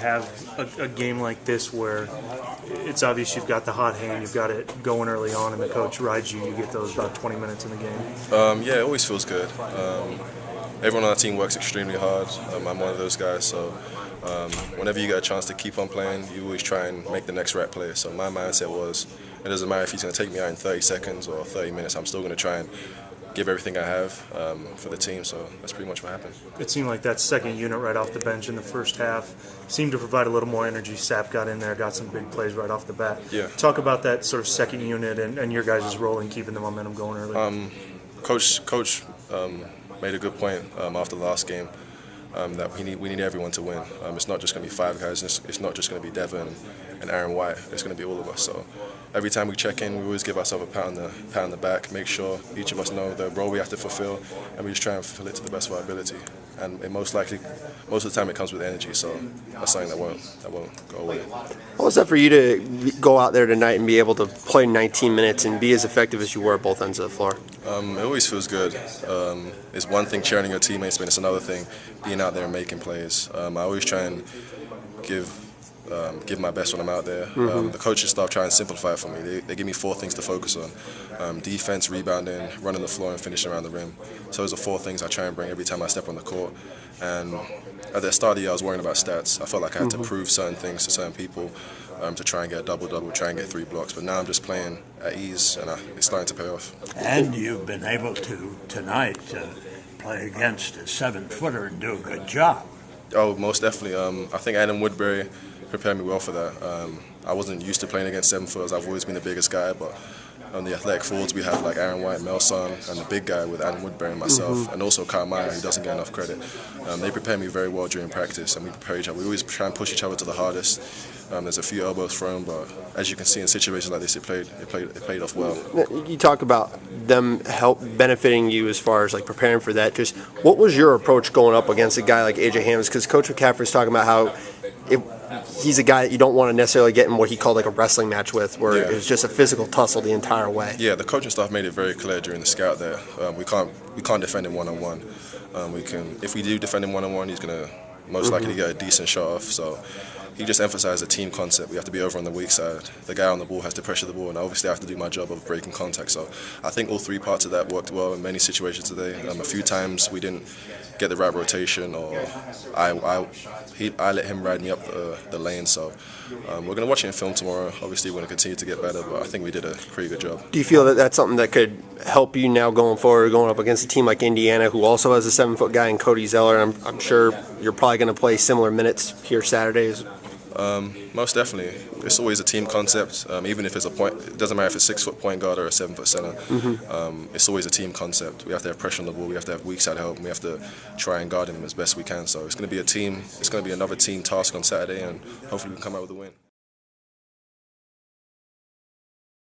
Have a game like this where it's obvious you've got the hot hand, you've got it going early on, and the coach rides you. You get those about 20 minutes in the game. Yeah, it always feels good. Everyone on our team works extremely hard. I'm one of those guys, so whenever you get a chance to keep on playing, you always try and make the next right play. So my mindset was, it doesn't matter if he's going to take me out in 30 seconds or 30 minutes, I'm still going to try and give everything I have for the team, so that's pretty much what happened. It seemed like that second unit right off the bench in the first half seemed to provide a little more energy. Sapp got in there, got some big plays right off the bat. Yeah. Talk about that sort of second unit and your guys' role in keeping the momentum going early. Coach made a good point after the last game that we need everyone to win. It's not just going to be five guys. It's not just going to be Devin and Aaron White. It's going to be all of us. So every time we check in, we always give ourselves a pat on the back, make sure each of us know the role we have to fulfill, and we just try and fulfill it to the best of our ability. And most of the time it comes with energy, so that's something that won't go away. How was that for you to go out there tonight and be able to play 19 minutes and be as effective as you were at both ends of the floor? It always feels good. It's one thing cheering your teammates, but it's another thing being out there and making plays. I always try and give my best when I'm out there. The coaching staff try and simplify it for me. They give me 4 things to focus on: defense, rebounding, running the floor, and finishing around the rim. So those are 4 things I try and bring every time I step on the court. And at the start of the year, I was worrying about stats. I felt like I had to prove certain things to certain people to try and get a double-double, try and get 3 blocks. But now I'm just playing at ease, and it's starting to pay off. And you've been able to, tonight, play against a 7-footer and do a good job. Oh, most definitely. I think Adam Woodbury prepared me well for that. I wasn't used to playing against 7-footers. I've always been the biggest guy, but on the athletic forwards we have like Aaron White, Melson, and the big guy with Adam Woodbury and myself, and also Kyle Meyer, who doesn't get enough credit. They prepare me very well during practice, and we prepare each other. We always try and push each other to the hardest. There's a few elbows thrown, but as you can see in situations like this, it played off well. You talk about them benefiting you as far as like preparing for that. Just what was your approach going up against a guy like AJ Hammons? Because Coach McCaffrey's talking about how he's a guy that you don't want to necessarily get in what he called like a wrestling match with, where it was just a physical tussle the entire way. Yeah, the coaching staff made it very clear during the scout there. We can't defend him one-on-one. If we do defend him one-on-one, he's going to most likely get a decent shot off. So he just emphasized the team concept. We have to be over on the weak side. The guy on the ball has to pressure the ball, and obviously I have to do my job of breaking contact. So I think all 3 parts of that worked well in many situations today. A few times we didn't get the right rotation, or I let him ride me up the lane. So we're going to watch it in film tomorrow. Obviously we're going to continue to get better, but I think we did a pretty good job. Do you feel that that's something that could help you now going forward, going up against a team like Indiana, who also has a 7-foot guy in Cody Zeller? I'm sure you're probably going to play similar minutes here Saturdays. Most definitely. It's always a team concept. Even if it's a point, it doesn't matter if it's a 6-foot point guard or a 7-foot center. It's always a team concept. We have to have pressure on the ball. We have to have weak side help. And we have to try and guard him as best we can. So it's going to be a team. It's going to be another team task on Saturday, and hopefully we can come out with a win.